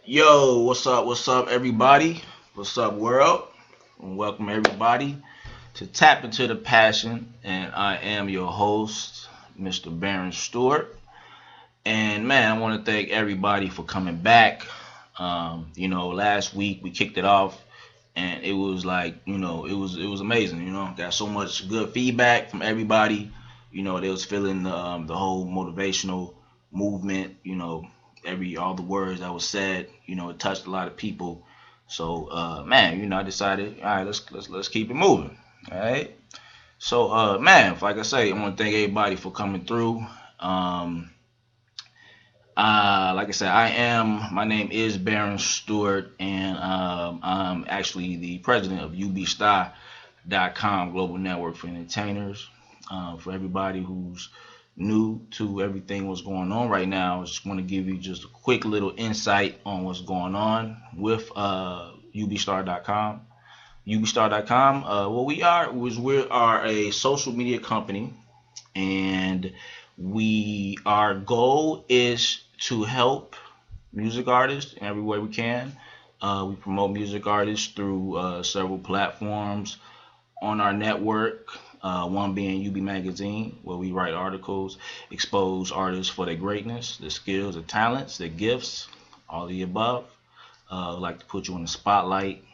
Yo, what's up, everybody? What's up, world? And welcome, everybody, to Tap Into the Passion. And I am your host, Mr. Baron Stewart. And man, I want to thank everybody for coming back. Last week we kicked it off, and it was like, it was amazing. Got so much good feedback from everybody. They was feeling the whole motivational movement. Every all the words that was said. It touched a lot of people. So man, I decided, all right, let's keep it moving. All right. So man, like I say, I want to thank everybody for coming through. Um, like I said, my name is Baron Stewart, and I'm actually the president of UBStar.com, Global Network for Entertainers. For everybody who's new to everything what's going on right now, I just want to give you just a quick little insight on what's going on with UBStar.com. UBStar.com, what we are a social media company, and our goal is to help music artists in every way we can. We promote music artists through several platforms on our network. One being UB Magazine, where we write articles, expose artists for their greatness, their skills, their talents, their gifts, all of the above. Like to put you in the spotlight,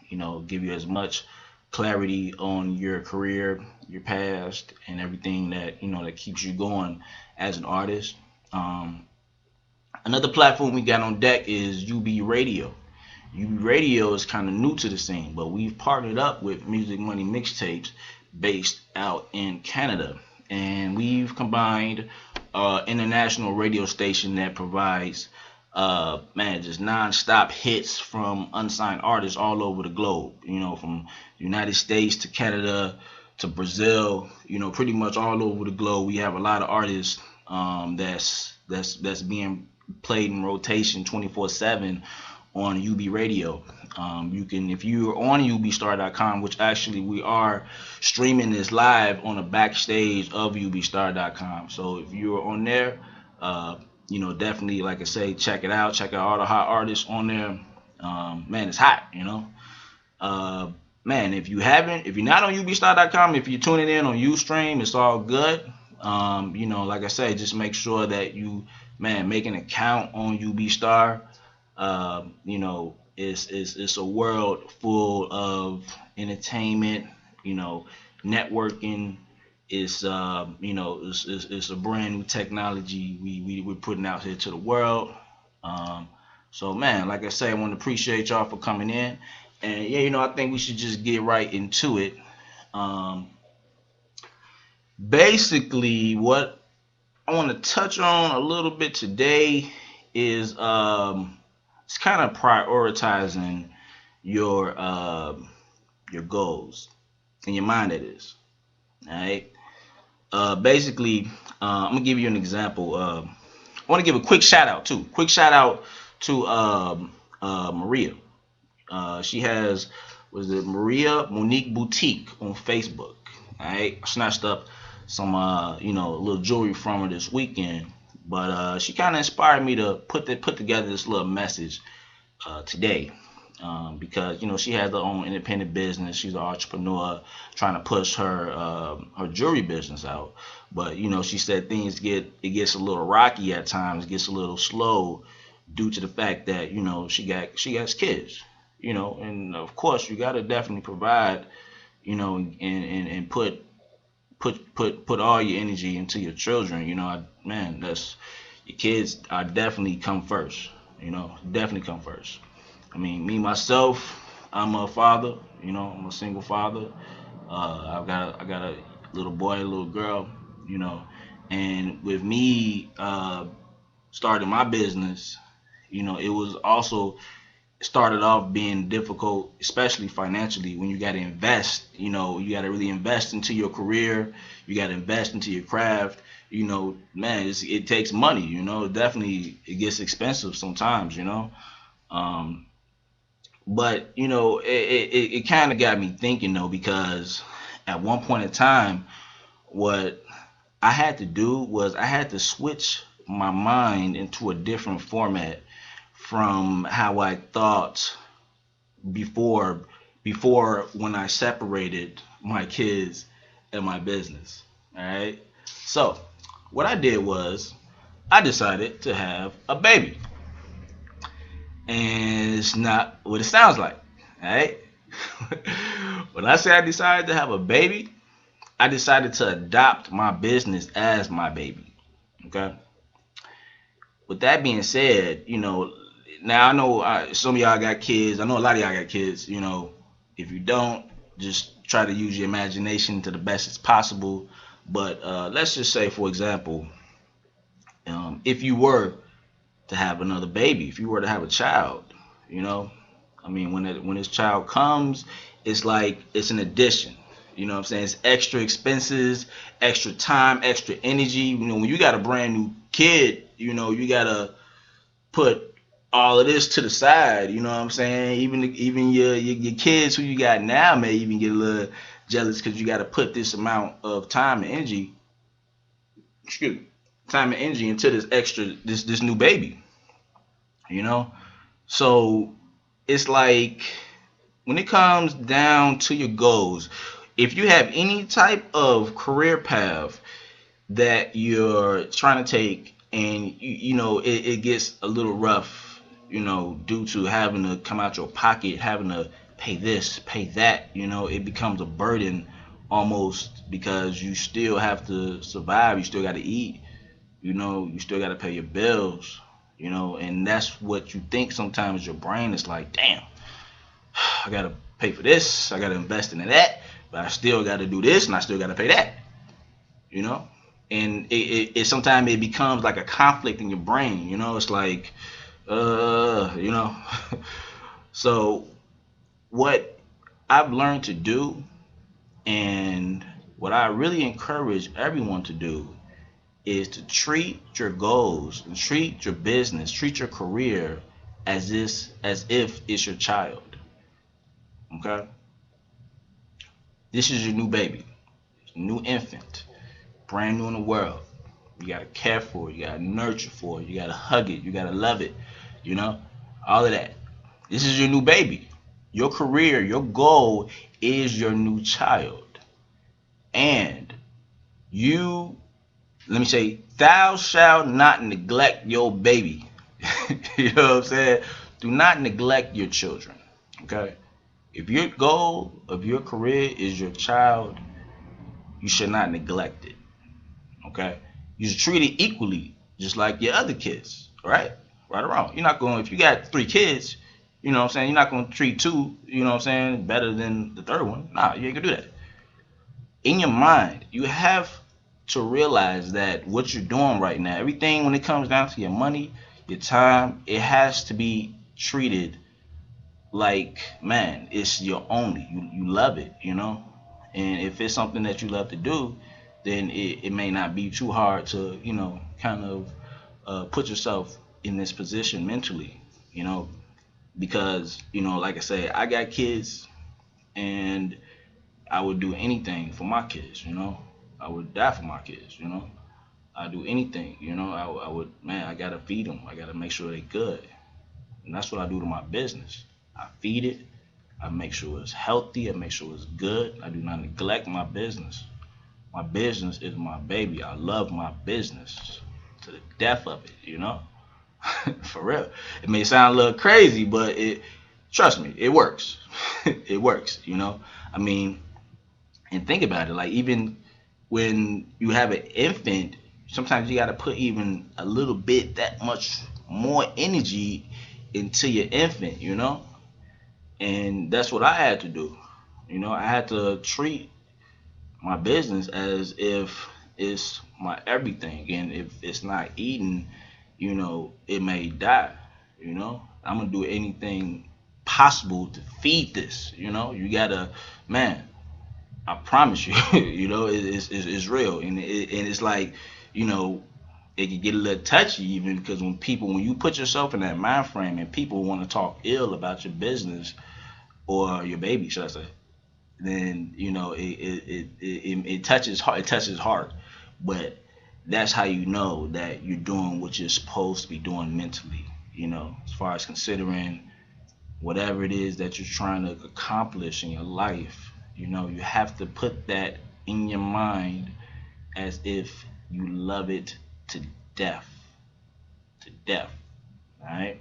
give you as much clarity on your career, your past, and everything that keeps you going as an artist. Um, Another platform we got on deck is UB Radio. UB Radio is kind of new to the scene, but we've partnered up with Music Money Mixtapes based out in Canada. And we've combined international radio station that provides just non-stop hits from unsigned artists all over the globe. From the United States to Canada to Brazil. Pretty much all over the globe. We have a lot of artists that's being played in rotation 24/7 on UB Radio. You can, if you're on ubstar.com, which actually we are streaming this live on the backstage of ubstar.com. So if you're on there, definitely, like I say, check it out. Check out all the hot artists on there. Man, it's hot. Uh, Man, if you're not on ubstar.com, if you're tuning in on Ustream, it's all good. Like I say, just make sure that you, man, make an account on UBStar. It's a world full of entertainment, networking. It's a brand new technology we're putting out here to the world. So man, like I say, I want to appreciate y'all for coming in, and yeah, I think we should just get right into it. Um, Basically, what I want to touch on a little bit today is it's kind of prioritizing your your goals in your mind. It is all right. Basically, I'm gonna give you an example. I want to give a quick shout out too. Quick shout out to Maria. She has, was it Maria Monique Boutique on Facebook. All right, I snatched up some little jewelry from her this weekend, but she kind of inspired me to put together this little message today. Because she has her own independent business. She's an entrepreneur trying to push her jewelry business out. But she said it gets a little rocky at times, it gets a little slow due to the fact that she has kids. And of course you got to definitely provide. And put all your energy into your children. Man, that's your kids are definitely come first. Definitely come first. I mean, me myself, I'm a father. I'm a single father. I got a little boy, a little girl. You know, and with me starting my business, it was also started off being difficult, especially financially, when you got to invest. You got to really invest into your career. You got to invest into your craft. Man, it takes money. Definitely it gets expensive sometimes. Um, but it kind of got me thinking though, because at one point in time, what I had to do was I had to switch my mind into a different format from how I thought before before when I separated my kids and my business. All right. So what I did was I decided to have a baby, and it's not what it sounds like. All right. When I say I decided to have a baby, I decided to adopt my business as my baby. Okay. With that being said, now I know some of y'all got kids. I know a lot of y'all got kids. If you don't, just try to use your imagination to the best as possible. But let's just say, for example, if you were to have another baby, if you were to have a child, you know, I mean, when this child comes, it's like it's an addition. You know what I'm saying? It's extra expenses, extra time, extra energy. When you got a brand new kid, you gotta put all of this to the side. You know what I'm saying? Even your kids who you got now may even get a little jealous because you got to put this amount of time and energy, excuse me, time and energy into this new baby. You know, so it's like when it comes down to your goals, if you have any type of career path that you're trying to take and it gets a little rough, due to having to come out your pocket, having to pay this, pay that, it becomes a burden almost because you still have to survive, you still got to eat, you still got to pay your bills, and that's what you think. Sometimes your brain is like, damn, I got to pay for this, I got to invest in that, but I still got to do this and I still got to pay that, you know and it sometimes it becomes like a conflict in your brain. It's like uh you know so what I've learned to do, and what I really encourage everyone to do, is to treat your goals and treat your business, treat your career as if it's your child. Okay, this is your new baby, new infant, brand new in the world. You gotta care for it. You gotta nurture for it. You gotta hug it. You gotta love it. You know, all of that. This is your new baby. Your career, your goal is your new child. And you, let me say, thou shalt not neglect your baby. You know what I'm saying? Do not neglect your children. Okay? If your goal of your career is your child, you should not neglect it. Okay? You should treat it equally, just like your other kids, right? Right or wrong. You're not going, if you got 3 kids, you're not going to treat 2, better than the third one. Nah, you ain't going to do that. In your mind, you have to realize that what you're doing right now, everything when it comes down to your money, your time, it has to be treated like, man, it's your only. You love it. And if it's something that you love to do, then it may not be too hard to, kind of put yourself in this position mentally, because, like I say, I got kids and I would do anything for my kids. I would die for my kids. I do anything. I would, man, I gotta feed them. I gotta make sure they're good. And that's what I do to my business. I feed it. I make sure it's healthy. I make sure it's good. I do not neglect my business. My business is my baby. I love my business to the death of it. For real. It may sound a little crazy, but trust me, it works. It works. I mean, and think about it. Like, even when you have an infant, sometimes you got to put even a little bit, that much more energy into your infant. And that's what I had to do. I had to treat my business as if it's my everything, and if it's not eating, it may die. I'm gonna do anything possible to feed this. You gotta, man, I promise you. It's real, and it's like, you know it can get a little touchy, even because when you put yourself in that mind frame and people want to talk ill about your business or your baby, should I say, then it touches heart. It touches heart. But that's how you know that you're doing what you're supposed to be doing mentally. as far as considering whatever it is that you're trying to accomplish in your life. You have to put that in your mind as if you love it to death, to death. All right.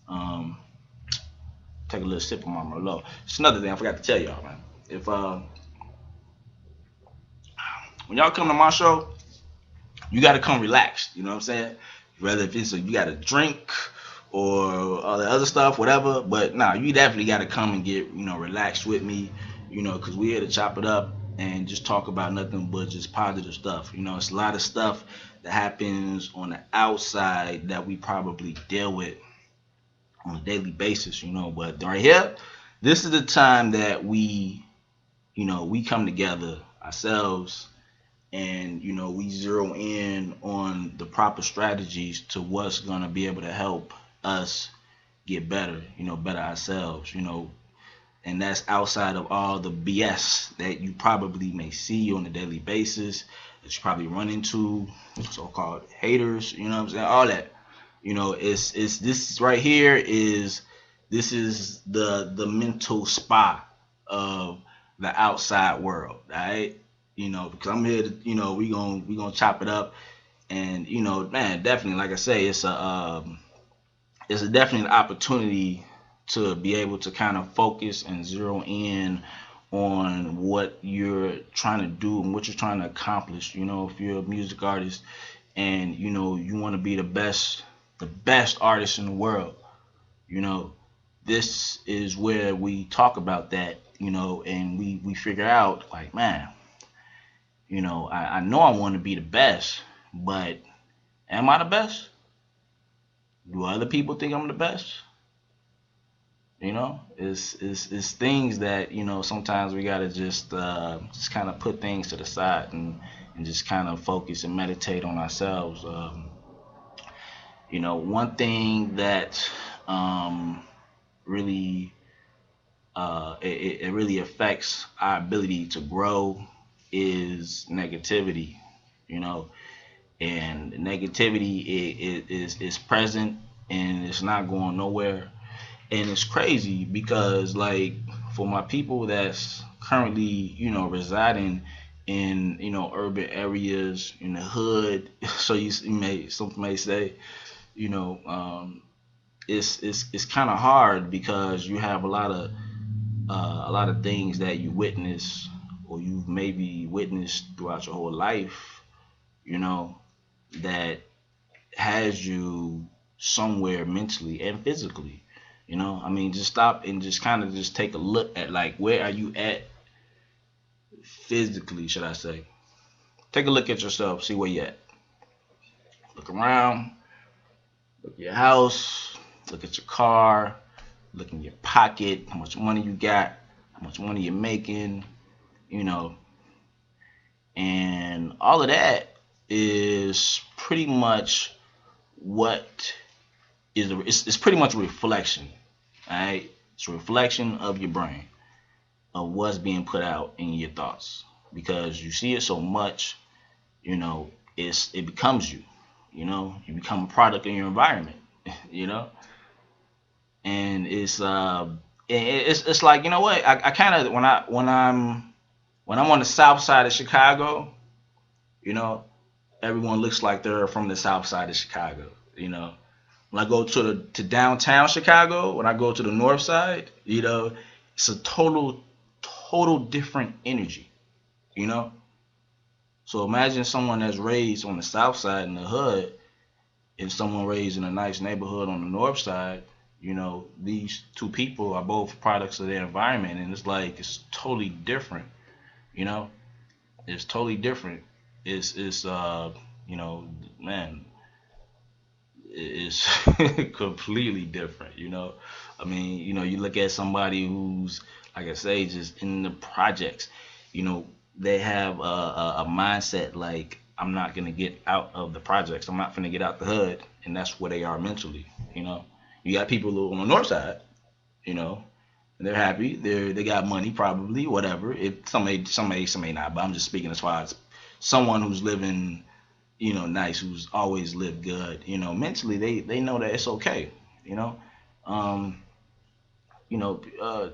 Um, take a little sip of my Merlot. It's another thing I forgot to tell y'all, man. If when y'all come to my show, you got to come relaxed. You know what I'm saying? Whether if it's you got to drink or all the other stuff, whatever. But nah, you definitely got to come and get relaxed with me. Because we here to chop it up and just talk about nothing but just positive stuff. It's a lot of stuff that happens on the outside that we probably deal with on a daily basis. But right here, this is the time that we come together ourselves and we zero in on the proper strategies to what's going to be able to help us get better, better ourselves, and that's outside of all the BS that you probably may see on a daily basis, that you probably run into, so-called haters, you know what I'm saying, all that. It's this right here is this is the mental spa of the outside world, right? Because I'm here to, we gonna chop it up, and man, definitely, like I say, it's a definitely an opportunity to be able to kind of focus and zero in on what you're trying to do and what you're trying to accomplish. If you're a music artist and you want to be the best artist in the world, you know, this is where we talk about that, and we figure out like, man, I know I want to be the best, but am I the best? Do other people think I'm the best? It's things that sometimes we gotta just kind of put things to the side and just kind of focus and meditate on ourselves. One thing that really it really affects our ability to grow is negativity. You know, and negativity is present and it's not going nowhere. And it's crazy because, like, for my people that's currently residing in urban areas in the hood, so you may some may say, you know um, it's kind of hard because you have a lot of things that you witness or you've maybe witnessed throughout your whole life, you know, that has you somewhere mentally and physically. I mean, just stop and just kind of just take a look at, like, where are you at physically, should I say? Take a look at yourself, see where you at. Look around, look at your house, look at your car, look in your pocket, how much money you got, how much money you're making, you know, and all of that is pretty much what it's pretty much a reflection, all right? It's a reflection of your brain, of what's being put out in your thoughts, because you see it so much, it becomes you. You become a product of your environment. you know, and it's like, you know what, I kind of when I'm on the south side of Chicago, you know, everyone looks like they're from the south side of Chicago. When I go to downtown Chicago, when I go to the north side, it's a total different energy. You know, so imagine someone that's raised on the south side in the hood, and someone raised in a nice neighborhood on the north side. These two people are both products of their environment, and it's like it's totally different. You know, it's totally different. It's man, it's completely different. I mean, you look at somebody who's, like I say, just in the projects. They have a mindset like, I'm not gonna get out of the projects. I'm not gonna get out the hood, and that's where they are mentally. You got people who on the north side, you know, and they're happy. They got money, probably, whatever. Some may not, but I'm just speaking as far as someone who's living nice, who's always lived good, mentally they know that it's okay, you know. Um, you know, uh,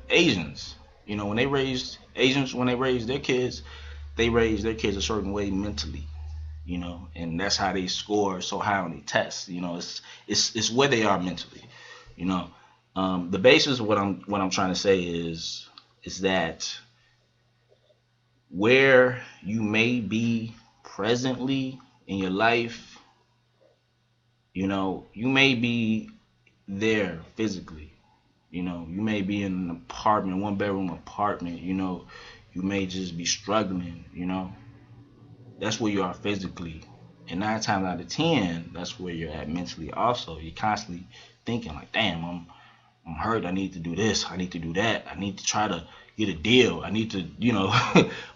Asians, when they raise their kids, they raise their kids a certain way mentally, and that's how they score so high on the tests. It's where they are mentally, you know. The basis of what I'm trying to say is that where you may be presently in your life, you may be there physically. You may be in an apartment, one bedroom apartment, you may just be struggling, that's where you are physically. And 9 times out of 10, that's where you're at mentally also. You're constantly thinking like, damn, I'm hurt. I need to do this. I need to do that. I need to try to get a deal. I need to,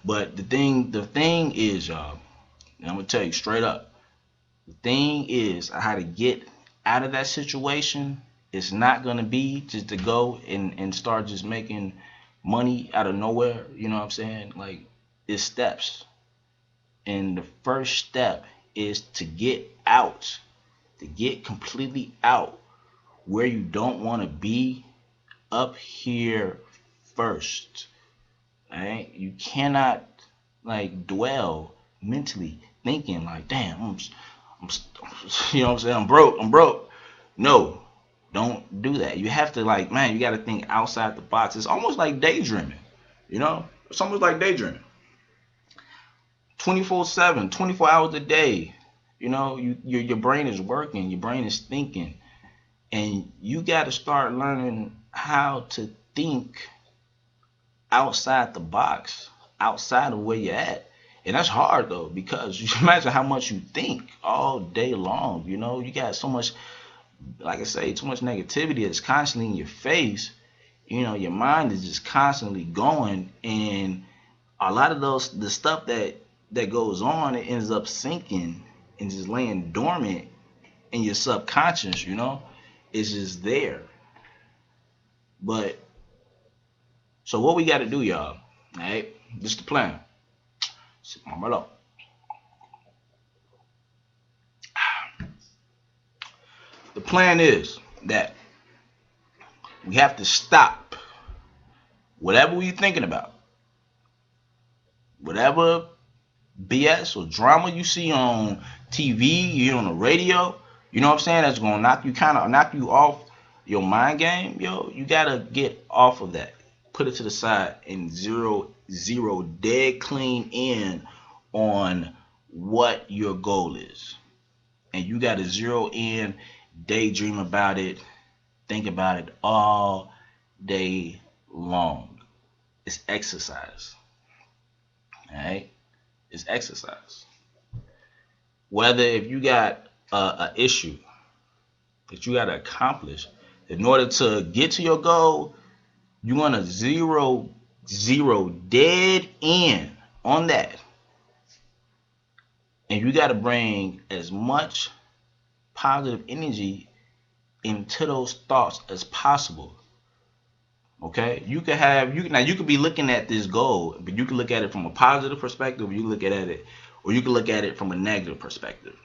but the thing is, y'all, and I'm gonna tell you straight up, the thing is how to get out of that situation. It's not gonna be just to go and start just making money out of nowhere. You know what I'm saying? Like, it's steps. And the first step is to get out, to get completely out where you don't want to be, up here first. All right? You cannot like dwell mentally thinking like, damn, I'm you know what I'm saying? I'm broke. No, don't do that. You have to, like, man, you got to think outside the box. It's almost like daydreaming. It's almost like daydreaming. 24/7, 24 hours a day. Your brain is working, your brain is thinking, and you got to start learning how to think outside the box, outside of where you're at. And that's hard though, because you imagine how much you think all day long. You got so much, like I say, too much negativity that's constantly in your face. Your mind is just constantly going, and a lot of the stuff that goes on, it ends up sinking and just laying dormant in your subconscious. It's just there. But so what we got to do, y'all? All right, this is the plan. The plan is that we have to stop whatever we're thinking about, whatever BS or drama you see on TV, you on the radio. You know what I'm saying? That's gonna knock you off your mind game, yo. You gotta get off of that. Put it to the side and zero dead clean in on what your goal is. And you gotta zero in, daydream about it, think about it all day long. It's exercise. Alright? It's exercise. Whether if you got a issue that you got to accomplish, in order to get to your goal, you want to zero dead in on that. And you got to bring as much positive energy into those thoughts as possible. Okay, you could be looking at this goal, but you can look at it from a positive perspective, or you can look at it from a negative perspective.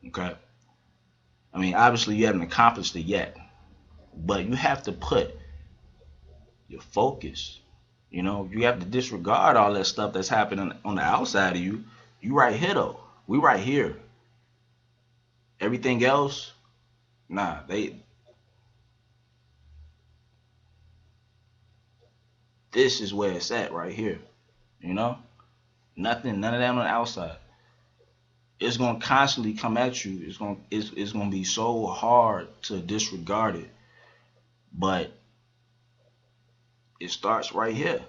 Okay, I mean, obviously you haven't accomplished it yet, but you have to put your focus. You have to disregard all that stuff that's happening on the outside of you. You right here though. We right here. Everything else, nah, this is where it's at right here. You know? None of that on the outside. It's gonna constantly come at you. It's gonna be so hard to disregard it. But it starts right here.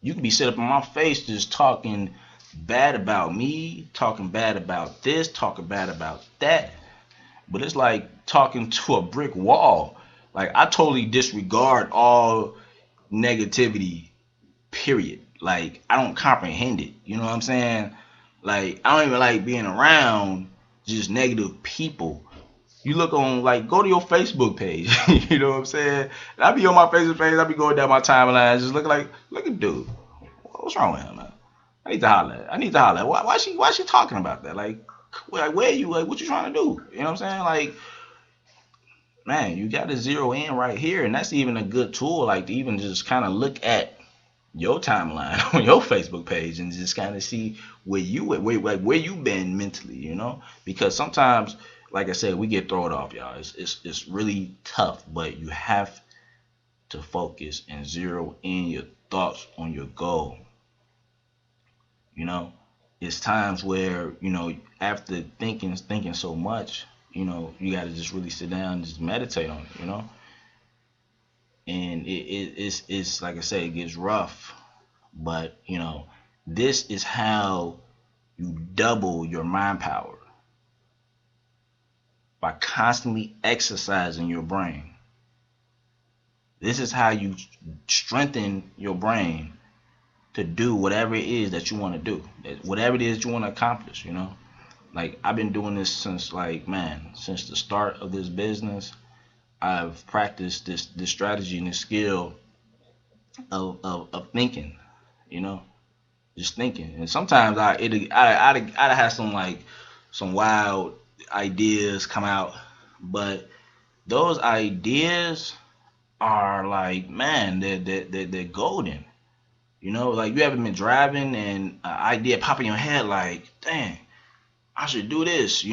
You can be set up in my face just talking bad about me, talking bad about this, talking bad about that. But it's like talking to a brick wall. Like, I totally disregard all negativity, period. Like, I don't comprehend it. You know what I'm saying? Like, I don't even like being around just negative people. You look on, like, go to your Facebook page. You know what I'm saying? And I be on my Facebook page. I be going down my timeline just looking like, look at dude. What's wrong with him, man? I need to holler. I need to holler. Why she talking about that? Like where are you? Like, what you trying to do? You know what I'm saying? Like, man, you got to zero in right here, and that's even a good tool. Like, to even just kind of look at your timeline on your Facebook page and just kind of see where you been mentally, because sometimes, like I said, we get thrown off, y'all. It's really tough, but you have to focus and zero in your thoughts on your goal. You know, it's times where after thinking so much, you got to just really sit down and just meditate on it. And it's like I said, it gets rough, but this is how you double your mind power by constantly exercising your brain. This is how you strengthen your brain to do whatever it is that you want to do, whatever it is you want to accomplish. Like, I've been doing this since, like, man, since the start of this business. I've practiced this strategy and this skill of thinking, you know, just thinking. And sometimes I'd have some wild ideas come out, but those ideas are like, man, they're golden. Like, you haven't been driving and an idea pop in your head like, dang, I should do this.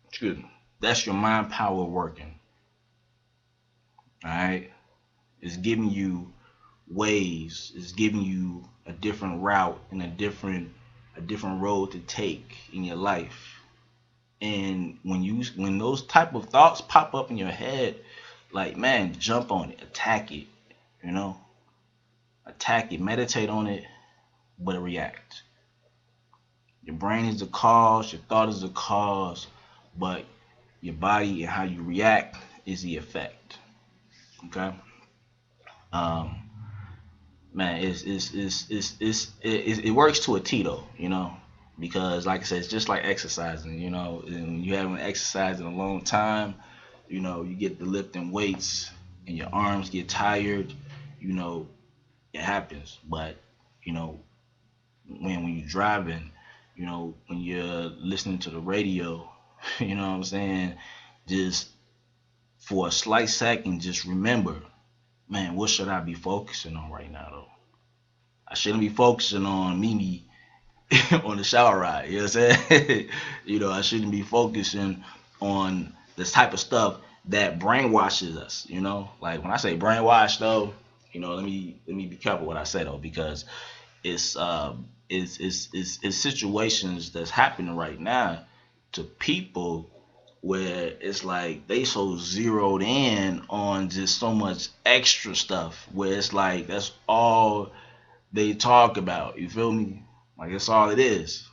Excuse me. That's your mind power working. All right. It's giving you ways. It's giving you a different route and a different road to take in your life. And when those type of thoughts pop up in your head, like, man, jump on it, attack it, you know, attack it, meditate on it, but react. Your brain is the cause, your thought is the cause, but your body and how you react is the effect. Okay. Um, Man, it works to a T though, because, like I said, it's just like exercising, and you haven't exercised in a long time, you get the lifting weights and your arms get tired, you know, it happens. But you know, when you're driving, when you're listening to the radio, you know what I'm saying, just for a slight second, just remember, man, what should I be focusing on right now though? I shouldn't be focusing on Mimi on the shower ride. You know what I'm saying? I shouldn't be focusing on this type of stuff that brainwashes us. Like, when I say brainwash though, let me be careful what I say though, because it's situations that's happening right now to people where it's like they so zeroed in on just so much extra stuff where it's like that's all they talk about. You feel me? Like, that's all it is.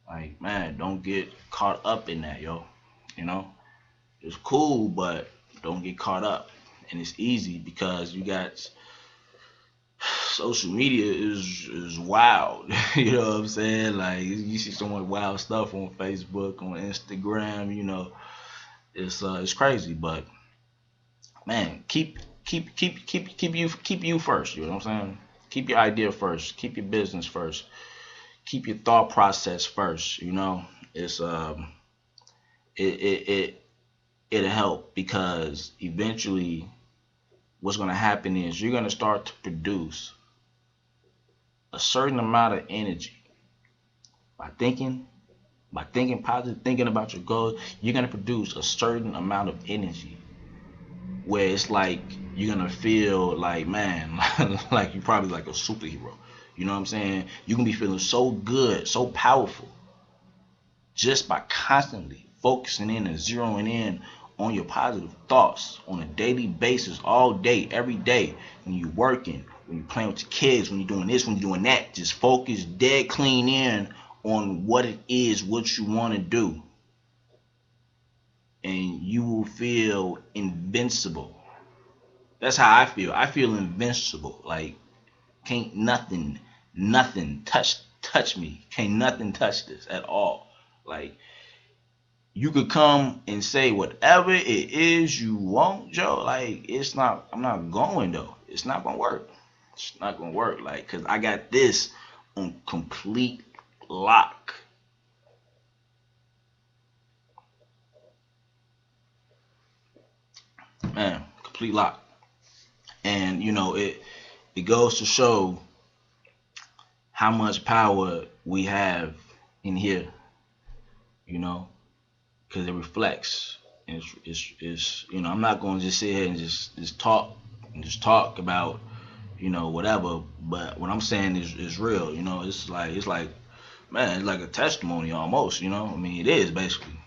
Like, man, don't get caught up in that, yo. You know, it's cool, but don't get caught up. And it's easy because you got social media is wild. You know what I'm saying? Like, you see so much wild stuff on Facebook, on Instagram. It's crazy. But man, keep you first. You know what I'm saying? Keep your idea first. Keep your business first. Keep your thought process first. It's it it it it'll help, because eventually what's gonna happen is you're gonna start to produce a certain amount of energy by thinking, positive, thinking about your goals. You're gonna produce a certain amount of energy where it's like you're gonna feel like, man, like you're probably like a superhero. You know what I'm saying? You're gonna be feeling so good, so powerful, just by constantly focusing in and zeroing in on your positive thoughts on a daily basis, all day, every day. When you're working, when you're playing with your kids, when you're doing this, when you're doing that, just focus dead clean in on what it is, what you want to do, and you will feel invincible. That's how I feel. I feel invincible. Like, can't nothing touch me. Can't nothing touch this at all. Like, you could come and say whatever it is you want, Joe. Like, it's not. I'm not going though. It's not gonna work. It's not gonna work. Like, cause I got this on complete lock. Man, complete lock. And it goes to show how much power we have in here, you know, because it reflects. And I'm not going to just sit here and just talk about whatever. But what I'm saying is real. It's like man, it's like a testimony almost. I mean, it is basically.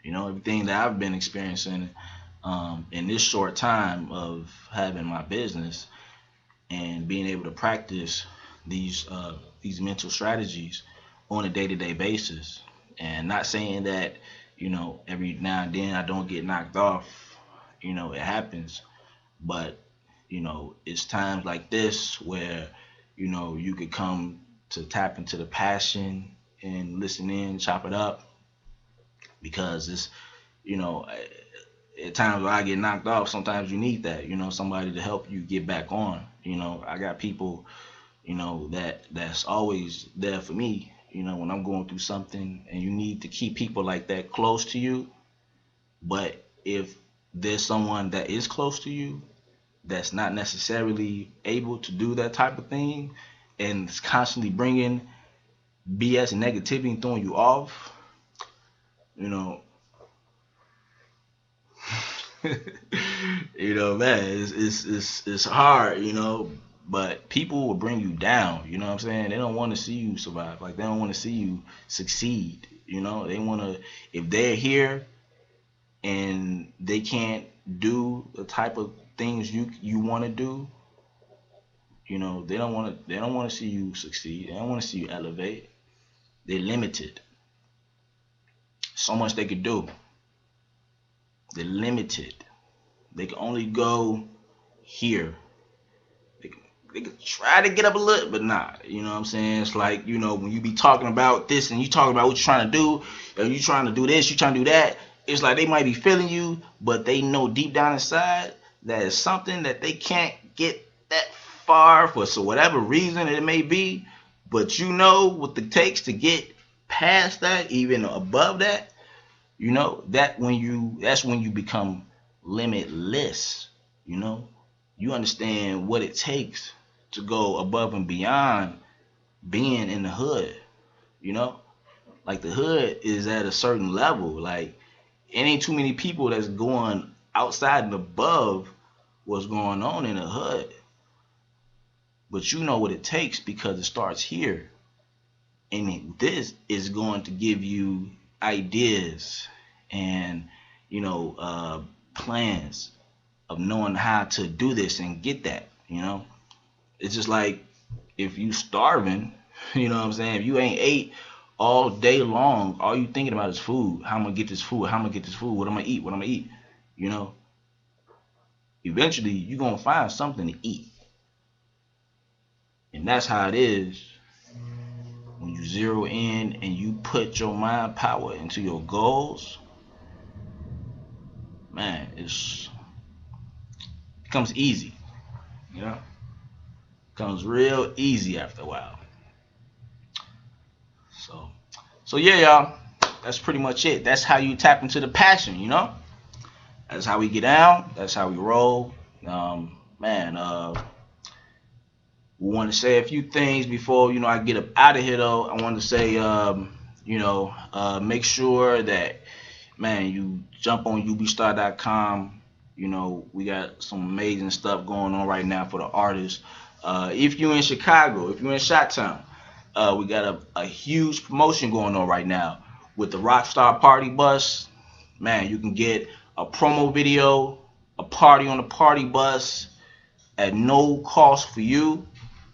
Everything that I've been experiencing in this short time of having my business and being able to practice these mental strategies on a day-to-day basis. And not saying that every now and then I don't get knocked off. It happens, but it's times like this where you could come to tap into the passion and listen in, chop it up, because it's you know at times when I get knocked off, sometimes you need that, somebody to help you get back on. I got people, that's always there for me, when I'm going through something, and you need to keep people like that close to you. But if there's someone that is close to you that's not necessarily able to do that type of thing, and it's constantly bringing BS and negativity and throwing you off, you know, man, it's hard, but people will bring you down. You know what I'm saying? They don't want to see you survive. Like, they don't want to see you succeed. They want to, if they're here and they can't do the type of things you want to do, they don't want to see you succeed. They don't want to see you elevate. They're limited. So much they could do. They're limited. They can only go here. They can try to get up a little, but not. You know what I'm saying? It's like, when you be talking about this and you talking about what you're trying to do, and you trying to do this, you trying to do that, it's like they might be feeling you, but they know deep down inside that it's something that they can't get that far for, so whatever reason it may be. But what it takes to get past that, even above that, that's when you become limitless. You understand what it takes to go above and beyond being in the hood. you know like, the hood is at a certain level. Like, it ain't too many people that's going outside and above what's going on in the hood. But you know what it takes, because it starts here. And this is going to give you ideas and plans of knowing how to do this and get that. It's just like, if you starving, you know what I'm saying? If you ain't ate all day long, all you thinking about is food. How I'm gonna get this food? How I'm gonna get this food? What I'm gonna eat? What I'm gonna eat? You know, Eventually you're gonna find something to eat, and that's how it is when you zero in and you put your mind power into your goals. Man, it becomes easy. You know, becomes real easy after a while. So, so yeah, y'all. That's pretty much it. That's how you tap into the passion. That's how we get down. That's how we roll. Man, we want to say a few things before I get up out of here. Though I want to say, make sure that, man, you jump on ubstar.com. We got some amazing stuff going on right now for the artists. If you're in Chicago, if you're in Chi-Town, we got a huge promotion going on right now with the Rockstar Party Bus. Man, you can get a promo video, a party on the party bus at no cost for you.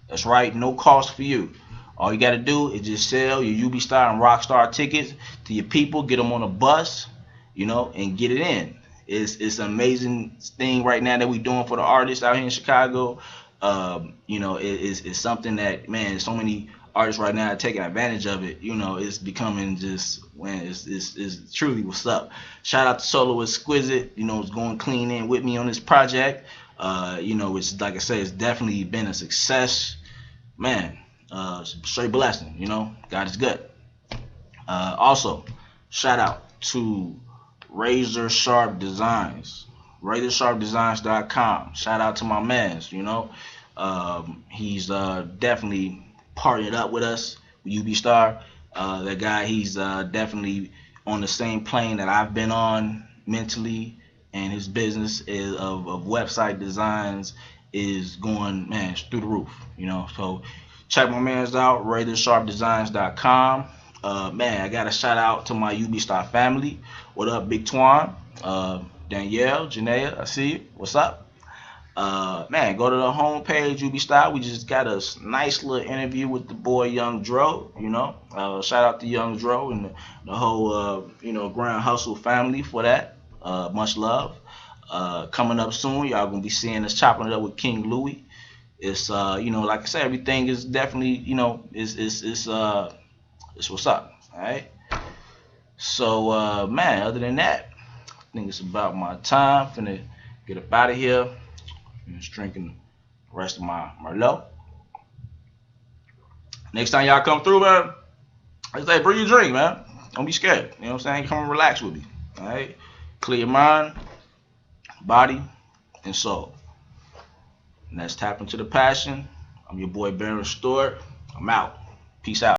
That's right, no cost for you. All you got to do is just sell your UB Star and Rockstar tickets to your people, get them on a bus, and get it in. It's an amazing thing right now that we're doing for the artists out here in Chicago. It's something that, man, so many artists right now are taking advantage of it. It's becoming just, man, it's truly what's up. Shout out to Solo Exquisite, is going clean in with me on this project. It's like I said, it's definitely been a success, man. Straight blessing. God is good. Also, shout out to Razor Sharp Designs, RazorSharpDesigns.com. Shout out to my man's. He's definitely partnered up with us, with UB Star. That guy, he's definitely on the same plane that I've been on mentally, and his business of website designs is going, man, through the roof. So check my man's out, RazorSharpDesigns.com. Man, I got a shout out to my UB Star family. What up, Big Twan? Danielle, Janaea, I see you. What's up? Man, go to the homepage, UB Style. We just got a nice little interview with the boy Young Dro. Shout out to Young Dro and the whole Grand Hustle family for that. Much love. Coming up soon, y'all gonna be seeing us chopping it up with King Louis. It's like I said, everything is definitely it's what's up. All right. So man, other than that, I think it's about my time. Finna get up out of here. Just drinking the rest of my Merlot. Next time y'all come through, man, I say bring your drink, man. Don't be scared. You know what I'm saying? Come and relax with me. All right. Clear your mind, body, and soul. And let's tap into the passion. I'm your boy Baron Stewart. I'm out. Peace out.